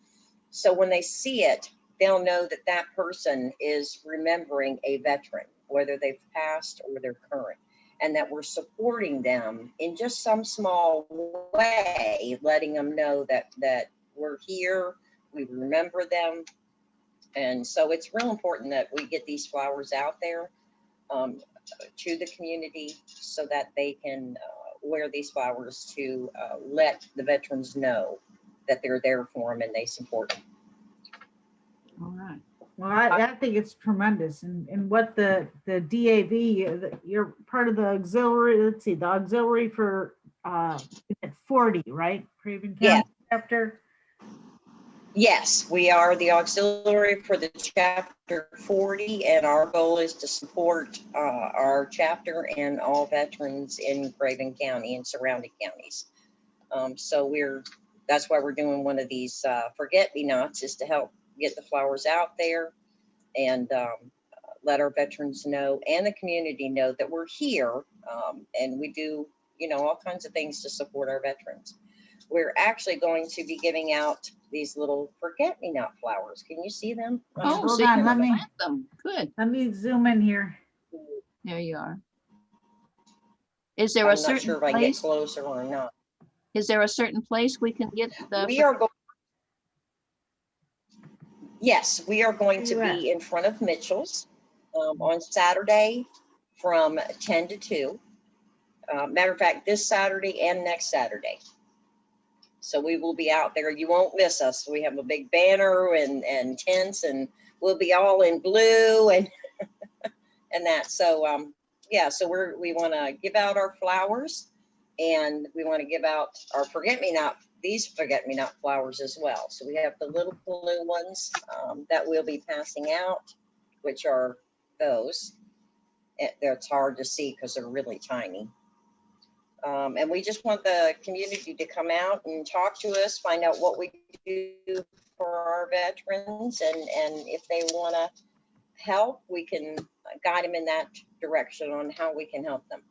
So when they see it, they'll know that that person is remembering a veteran, whether they've passed or they're current, and that we're supporting them in just some small way, letting them know that we're here, we remember them. And so it's real important that we get these flowers out there to the community so that they can wear these flowers to let the veterans know that they're there for them and they support them. All right. well, I think it's tremendous. And what the DAV, you're part of the auxiliary. Let's see, the auxiliary for 40, right? Craven County Yeah. chapter. Yes, we are the auxiliary for the chapter 40, and our goal is to support our chapter and all veterans in Craven County and surrounding counties. So that's why we're doing one of these forget-me-nots, is to help get the flowers out there and let our veterans know and the community know that we're here, and we do, all kinds of things to support our veterans. We're actually going to be giving out these little forget-me-not flowers. Can you see them? Oh, Hold so you on, can let me- plant them. Good. Let me zoom in here. There you are. Is there I'm a not certain sure if I get place? closer or not. Is there a certain place we can get the? We are going. Yes, we are going to Where you be in front of Mitchell's on Saturday from 10 to 2. Matter of fact, this Saturday and next Saturday. So we will be out there. You won't miss us. We have a big banner and tents, and we'll be all in blue and and that. So yeah, so we want to give out our flowers, and we want to give out our these forget-me-not flowers as well. So we have the little blue ones that we'll be passing out, which are those. It's hard to see because they're really tiny. And we just want the community to come out and talk to us, find out what we do for our veterans, and if they want to help, we can guide them in that direction on how we can help them.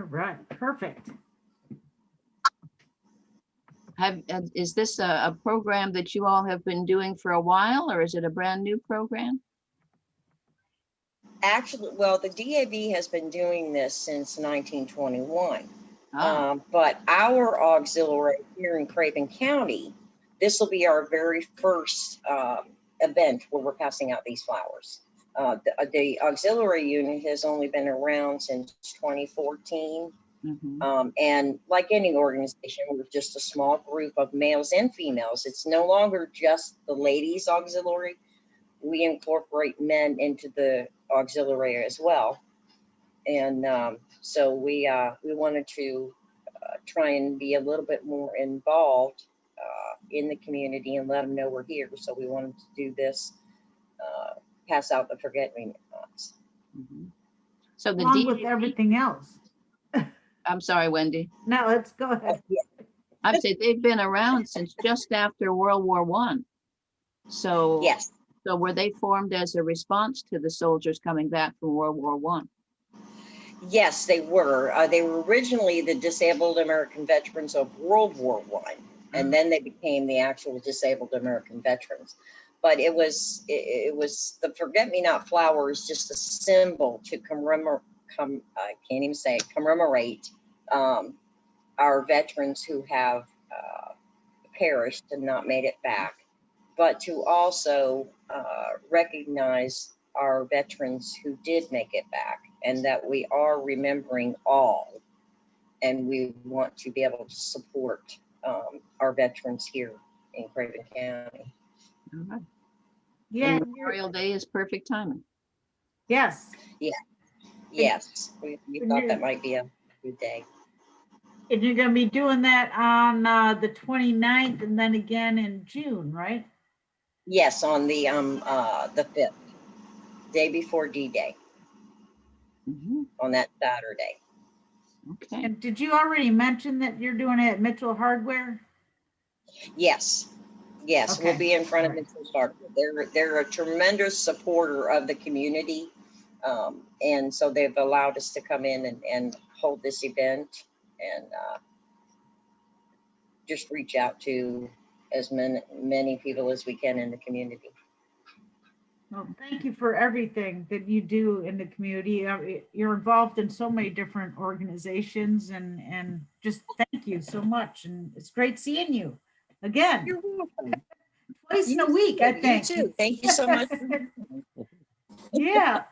All right, perfect. Is this a program that you all have been doing for a while, or is it a brand new program? Actually, well, the DAV has been doing this since 1921. Ah, But our auxiliary here in Craven County, this will be our very first event where we're passing out these flowers. The auxiliary unit has only been around since 2014. And like any organization, we're just a small group of males and females. It's no longer just the ladies auxiliary. We incorporate men into the auxiliary as well. And so we wanted to try and be a little bit more involved in the community and let them know we're here. So we wanted to do this, pass out the forget-me-nots. So the Along with everything else. I'm sorry, Wendy. No, let's go ahead. I'd say they've been around since just after World War One. So Yes. So were they formed as a response to the soldiers coming back from World War One? Yes, they were. They were originally the Disabled American Veterans of World War I, and then they became the actual Disabled American Veterans. But it was the forget-me-not flower is just a symbol to commemorate our veterans who have perished and not made it back, but to also recognize our veterans who did make it back, and that we are remembering all, and we want to be able to support our veterans here in Craven County. All right. Yeah. And Memorial Day is perfect timing. Yes. Yes, we thought that might be a good day. And you're going to be doing that on the 29th and then again in June, right? Yes, on the 5th, day before D-Day, on that Saturday. Okay. And did you already mention that you're doing it at Mitchell Hardware? Yes, Okay. we'll be in front of All right. Mitchell Hardware. They're a tremendous supporter of the community. And so they've allowed us to come in and hold this event and just reach out to as many people as we can in the community. Well, thank you for everything that you do in the community. You're involved in so many different organizations, and just thank you so much. And it's great seeing you again. You're welcome. Twice in a week, I think. You too. Thank you so much. Yeah.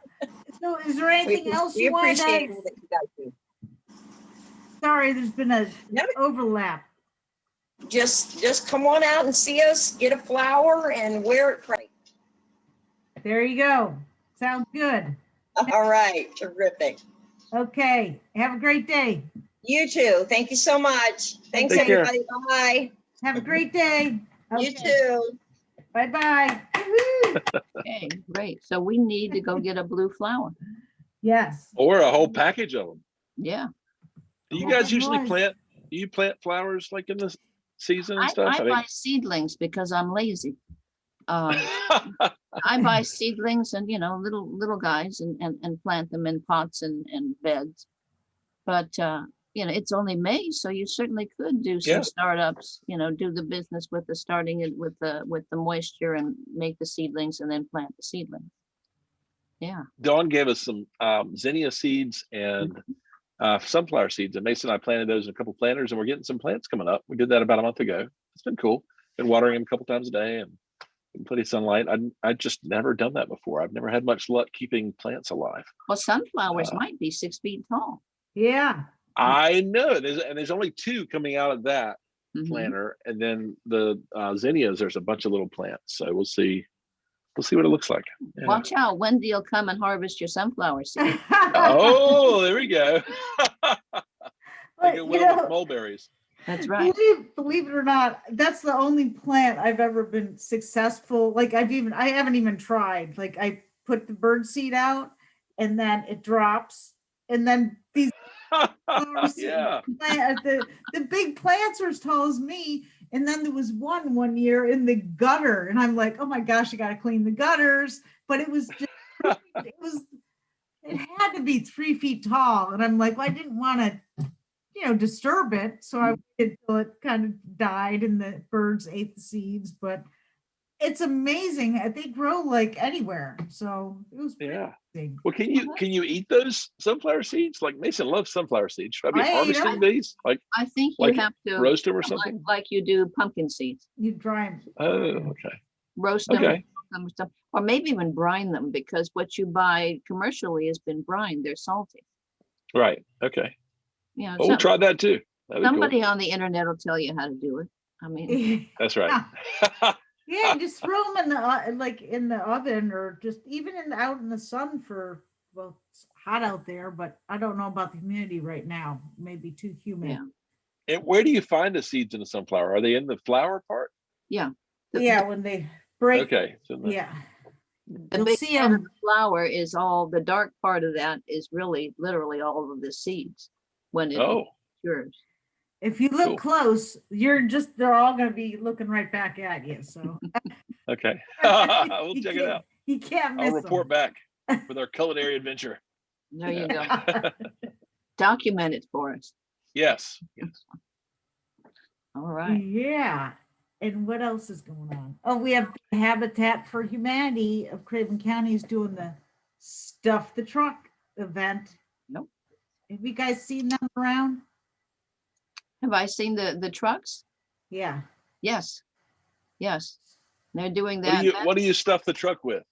So is there anything else We you want appreciate to? all that you guys do. Sorry, there's been a No. overlap. Just come on out and see us, get a flower and wear it pretty. There you go. Sounds good. All right, terrific. Okay. Have a great day. You too. Thank you so much. Thanks, Take care. everybody. Bye. Have a great day. You too. Bye-bye. Okay, great. So we need to go get a blue flower. Yes. Or a whole package of them. Yeah. Do you Oh, guys usually nice. plant? Do you plant flowers like in the season and I stuff? buy seedlings because I'm lazy. I buy seedlings and, little guys and plant them in pots and beds. But, it's only May, so you certainly could do some Yeah. startups, do the business with the starting it with the moisture and make the seedlings and then plant the seedlings. Yeah. Dawn gave us some zinnia seeds and sunflower seeds, and Mason and I planted those in a couple planters, and we're getting some plants coming up. We did that about a month ago. It's been cool. Been watering them a couple times a day and plenty of sunlight. I just never done that before. I've never had much luck keeping plants alive. Well, sunflowers might be 6 feet tall. Yeah. I know. There's only 2 coming out of that Mhm. planter, and then the zinnias. There's a bunch of little plants, so we'll see. We'll see what it looks like. Yeah. Watch out. Wendy will come and harvest your sunflower seeds. Oh, there we go. Like it You will know, with mulberries. That's right. believe it or not, that's the only plant I've ever been successful. Like I haven't even tried. Like I put the bird seed out and then it drops. And then these Yeah. the big plants are as tall as me. And then there was one year in the gutter. And I'm like, oh my gosh, I got to clean the gutters. But it was just, it had to be 3 feet tall. And I'm like, well, I didn't want to, disturb it. So I waited till it kind of died and the birds ate the seeds. But it's amazing. They grow like anywhere. So it was pretty amazing. Well, can you eat those sunflower seeds? Like Mason loves sunflower seeds. Should I be I ate harvesting these? Like I think you like have to roast them or something? like you do pumpkin seeds. You dry them. Oh, okay. Roast them, Okay. cook them or something, or maybe even brine them, because what you buy commercially has been brined. They're salty. Right. Okay. You know, Oh, we'll try that too. That'd be cool. somebody on the internet will tell you how to do it. I mean, That's right. Yeah, just throw them in the like in the oven, or just even out in the sun for, well, it's hot out there, but I don't know about the humidity right now. Maybe too humid. yeah, And where do you find the seeds in the sunflower? Are they in the flower part? yeah. The, Yeah, when they break. Okay. So Yeah. the You'll big see part of 'em. the flower is all the dark part of that is really literally all of the seeds when it oh, matures. If you look Cool. close, they're all gonna be looking right back at you. So okay. We'll check it out. You can't miss I'll report 'em. back with our culinary adventure. There you go. Document it for us. Yes. All right. Yeah. And what else is going on? Oh, we have the Habitat for Humanity of Craven County is doing the Stuff the Truck event. Nope. Have you guys seen them around? Have I seen the trucks? Yeah. Yes. Yes. They're doing What that. do you What do you stuff the truck with?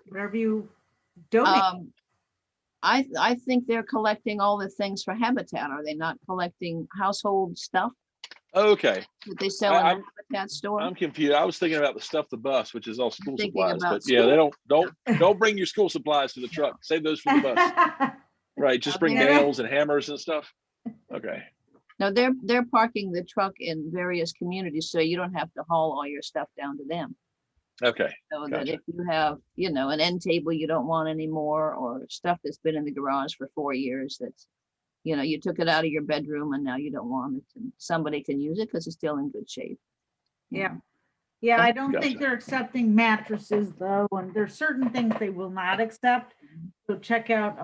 Wherever you donate. I think they're collecting all the things for Habitat. Are they not collecting household stuff Okay. that they sell in the I'm- Habitat store? I'm confused. I was thinking about the stuff the bus, which is all school Thinking supplies. about But yeah, they don't bring your school supplies to the truck. Save those for the bus. Right. Just bring Okay. nails and hammers and stuff. Okay. No, they're parking the truck in various communities, so you don't have to haul all your stuff down to them. Okay. So that Gotcha. if you have, you know, an end table you don't want anymore, or stuff that's been in the garage for 4 years, that's, you know, you took it out of your bedroom and now you don't want it, and somebody can use it because it's still in good shape. you Yeah. know. Yeah, I don't think Gotcha. they're accepting mattresses though, and there's certain things they will not accept. So check out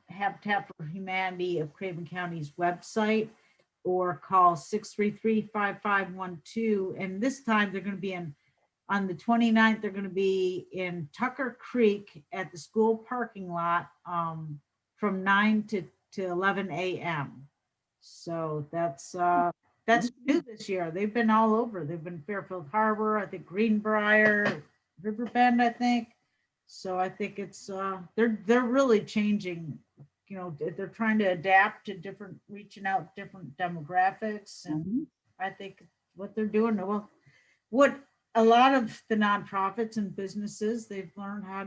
Habitat for Humanity of Craven County's website, or call 633-5512. And this time they're going to be on the 29th, they're going to be in Tucker Creek at the school parking lot from 9 to 11 a.m. So that's new this year. They've been all over. They've been Fairfield Harbor, I think Greenbrier, Riverbend, I think. So I think it's they're really changing. You know, they're trying to adapt to reaching out different demographics, and Mhm. I think what they're doing, well, what a lot of the nonprofits and businesses, they've learned how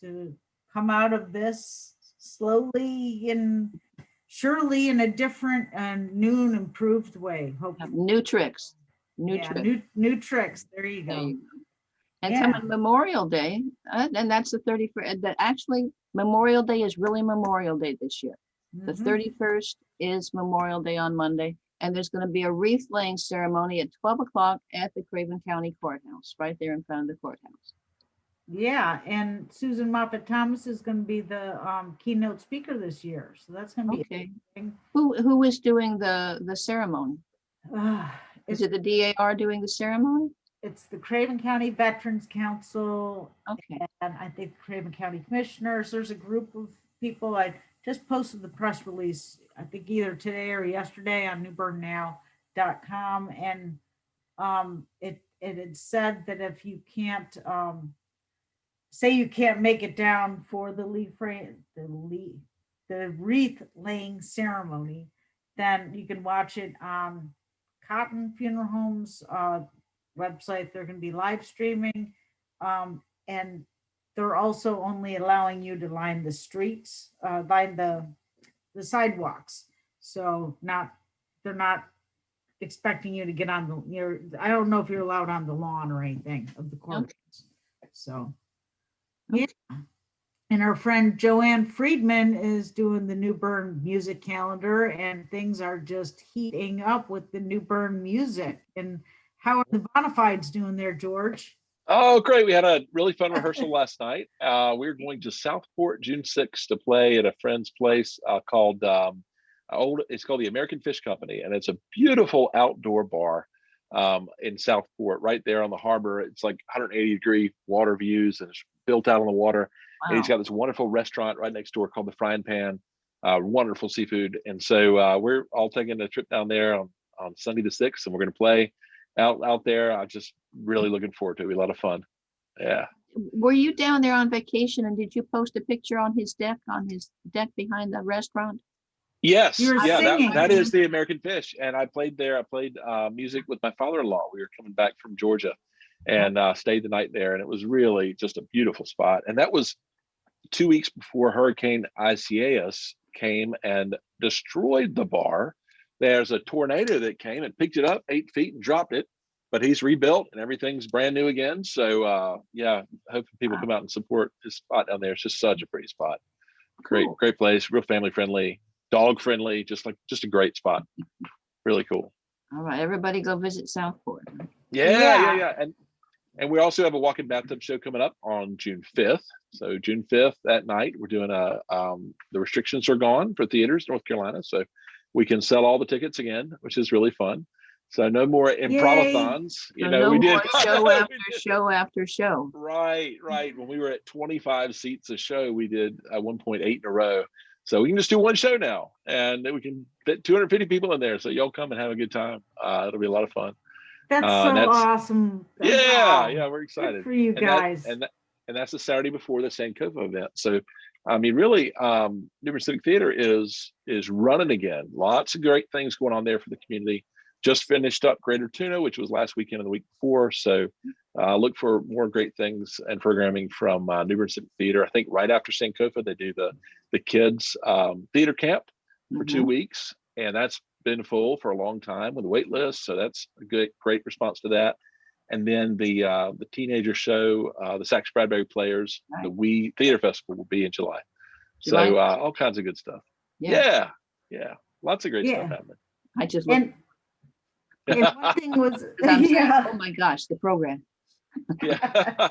to come out of this slowly and surely in a different and new and improved way. Hopefully. New tricks, new Yeah, tricks. new tricks. There you There go. you go. And Yeah. coming Memorial Day, and that's the 31st. Actually, Memorial Day is really Memorial Day this year. The Mhm. 31st is Memorial Day on Monday, and there's going to be a wreath laying ceremony at 12 o'clock at the Craven County Courthouse, right there in front of the courthouse. Yeah, and Susan Moffett Thomas is going to be the keynote speaker this year, so that's going to be Okay. interesting. Who is doing the ceremony? Is It's it the DAR doing the ceremony? it's the Craven County Veterans Council, Okay. and I think Craven County Commissioners. There's a group of people. I just posted the press release, I think either today or yesterday on newbernnow.com, and it had said that if you can't say you can't make it down for the wreath laying ceremony, then you can watch it on Cotton Funeral Home's website. They're going to be live streaming, and they're also only allowing you to line the streets, line the sidewalks. So they're not expecting you to get on I don't know if you're allowed on the lawn or anything of the courthouse. So, yeah. And our friend Joanne Friedman is doing the Newbern music calendar, and things are just heating up with the Newbern music. And how are the Bonafides doing there, George? Oh, great. We had a really fun rehearsal last night. We're going to Southport June 6th to play at a friend's place called it's called the American Fish Company, and it's a beautiful outdoor bar in Southport, right there on the harbor. It's like 180-degree water views, and it's built out on the water. And he's got this wonderful restaurant right next door called the Frying Pan, wonderful seafood. And so we're all taking a trip down there on Sunday the 6th, and we're going to play out there. I'm just really looking forward to it. It'll be a lot of fun. Yeah. Were you down there on vacation, and did you post a picture on his deck behind the restaurant? Yes, You were yeah, singing. that is the American Fish, and I played there. I played music with my father-in-law. We were coming back from Georgia, and stayed the night there, and it was really just a beautiful spot. And that was 2 weeks before Hurricane Isaias came and destroyed the bar. There's a tornado that came and picked it up 8 feet and dropped it, but he's rebuilt and everything's brand new again. So yeah, hopefully people come out and support this spot down there. It's just such a pretty spot. Cool. Great place, real family friendly, dog friendly, just a great spot. Really cool. All right, everybody go visit Southport. Yeah. And we also have a walk-in bathtub show coming up on June 5th. So June 5th that night, we're doing the restrictions are gone for theaters, North Carolina. So we can sell all the tickets again, which is really fun. So no more improv-a-thons. So no we did more show after show after show. Right. When we were at 25 seats a show, we did 1.8 in a row. So we can just do one show now, and then we can fit 250 people in there. So y'all come and have a good time. It'll be a lot of fun. That's awesome. Yeah, Wow. we're excited. Good for you guys. And that's the Saturday before the Sankofa event. So, I mean, really, Newbern Civic Theater is running again. Lots of great things going on there for the community. Just finished up Greater Tuna, which was last weekend and the week before. So look for more great things and programming from Newbern Civic Theater. I think right after Sankofa, they do the kids theater camp for 2 weeks. And that's been full for a long time with a wait list. So that's a great response to that. And then the teenager show, the Sax Bradbury Players, the We Theater Festival will be in July. So all kinds of good stuff. Yeah. Lots of great stuff happening. I just and one thing was, oh my gosh, the program. Yeah.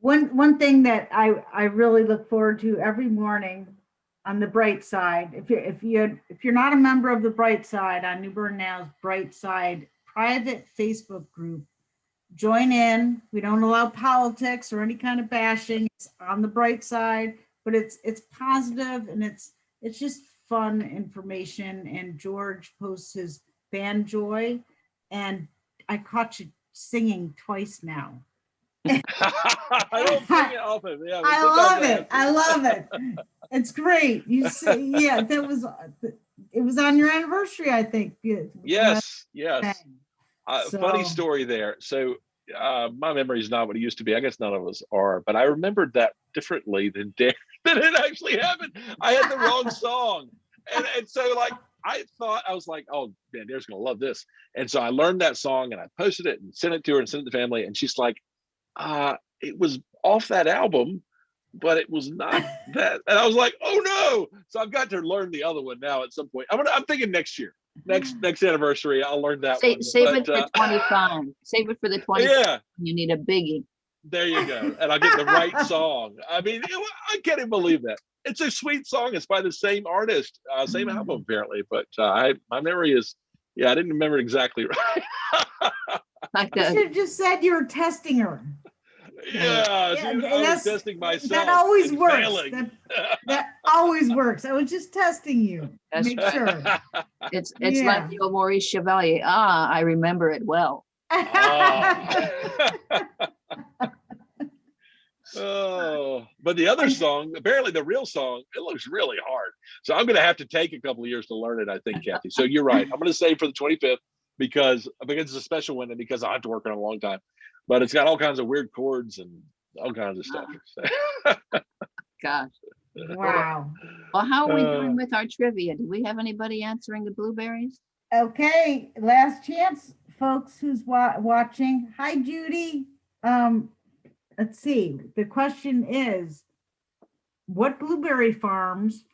One thing that I really look forward to every morning on the Bright Side, if you're not a member of the Bright Side on Newbern Now's Bright Side private Facebook group, join in. We don't allow politics or any kind of bashing. It's on the Bright Side, but it's positive and it's just fun information. And George posts his band Joy, and I caught you singing twice now. I don't sing it often. Yeah, I love it. It's great. You see, yeah, it was on your anniversary, I think. Yes. So, funny story there. So my memory is not what it used to be. I guess none of us are, but I remembered that differently than it actually happened. I had the wrong song. And so like, I thought, I was like, oh man, Dare's gonna love this. And so I learned that song and I posted it and sent it to her and sent it to the family. And she's like, it was off that album, but it was not that. And I was like, oh no. So I've got to learn the other one now at some point. I'm thinking next year, next anniversary, I'll learn that one. Save it for 25. Save it for the 25. Yeah. You need a biggie. There you go. And I'll get the right song. I mean, I can't even believe that. It's a sweet song. It's by the same artist, same album apparently. But my memory is, I didn't remember it exactly right. You should have just said you were testing her. Yeah, dude, I was testing myself. That always works. That always works. I was just testing you. That's Make right. sure. It's like the old Maurice Chevalier. I remember it well. Oh, but the other song, apparently the real song, it looks really hard. So I'm going to have to take a couple of years to learn it, I think, Kathy. So you're right. I'm going to say for the 25th because it's a special one and because I have to work on it a long time. But it's got all kinds of weird chords and all kinds of stuff. Gosh. Wow. Well, how are we doing with our trivia? Do we have anybody answering the blueberries? Okay, last chance, folks who's watching. Hi, Judy. Let's see. The question is, what blueberry farms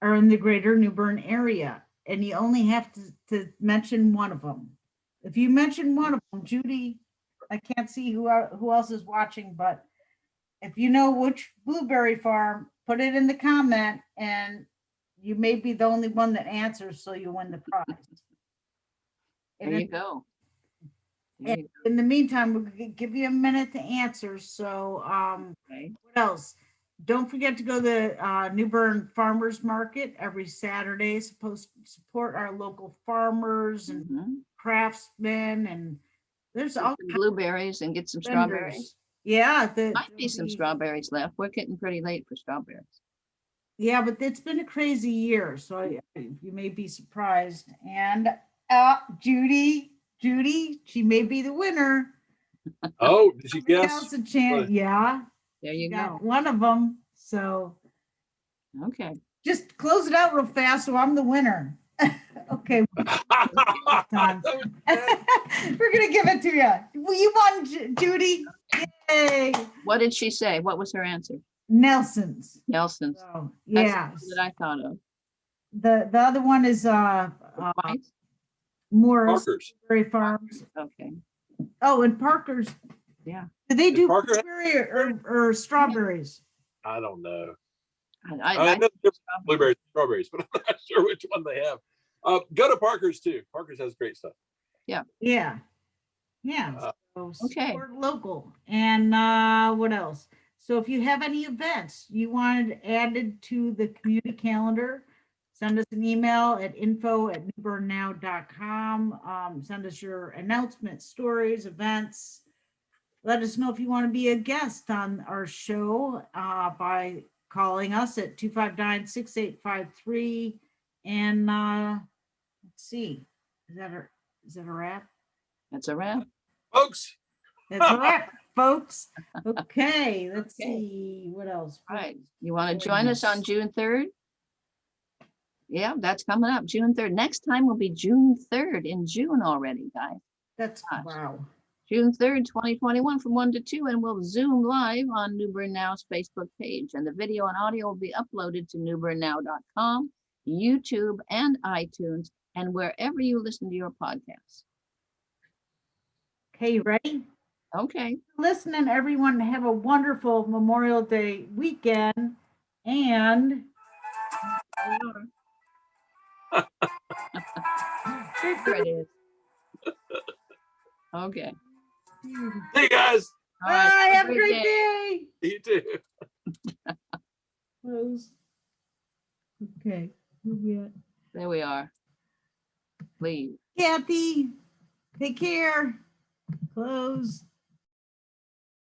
are in the greater Newbern area? And you only have to mention one of them. If you mention one of them, Judy, I can't see who else is watching, but if you know which blueberry farm, put it in the comment and you may be the only one that answers, so you win the prize. There you go. In the meantime, we'll give you a minute to answer. So Okay. what else? Don't forget to go to the Newbern Farmers Market every Saturday. Supposed to support our local farmers and craftsmen, and there's all Some blueberries and get some vendors. strawberries. Yeah, Might be some strawberries left. We're getting pretty late for strawberries. Yeah, but it's been a crazy year, so you may be surprised. And Judy, she may be the winner. Oh, did you Somebody guess? else a chance. Yeah, There she you got go. one of them. So Okay. just close it out real fast, so I'm the winner. Okay, time. We're gonna give it to you. Well, you won, Judy. Yay, What did she say? What was her answer? Nelson's. Nelson's. So That's yeah, the one that I thought of. the other one is Right? Morris Parker's. Berry Farms. Okay. Oh, and Parker's. Yeah. Do they Did do Parker have- blueberry or strawberries? I don't know. I know blueberries, strawberries, but I'm not sure which one they have. Go to Parker's too. Parker's has great stuff. Yeah. So Okay. support local. And what else? So if you have any events you wanted added to the community calendar, send us an email at info@newbernnow.com. Send us your announcements, stories, events. Let us know if you want to be a guest on our show by calling us at 259-6853. And let's see, is that a wrap? That's a wrap. Folks, That's a wrap, folks. Okay, let's Okay. see what else. All right. You want to join us on June 3rd? Yeah, that's coming up, June 3rd. Next time will be June 3rd, in June already, guys. That's Gosh. wow. June 3rd, 2021 from 1 to 2, and we'll Zoom live on Newbern Now's Facebook page. And the video and audio will be uploaded to newbernnow.com, YouTube, and iTunes, and wherever you listen to your podcasts. Okay, you ready? Okay. Listening, everyone. Have a wonderful Memorial Day weekend. And There it is. Okay. hey guys. All right. bye. Have a great day. You too. Close. Okay. Where we at? There we are. Please. Kathy, take care. Close.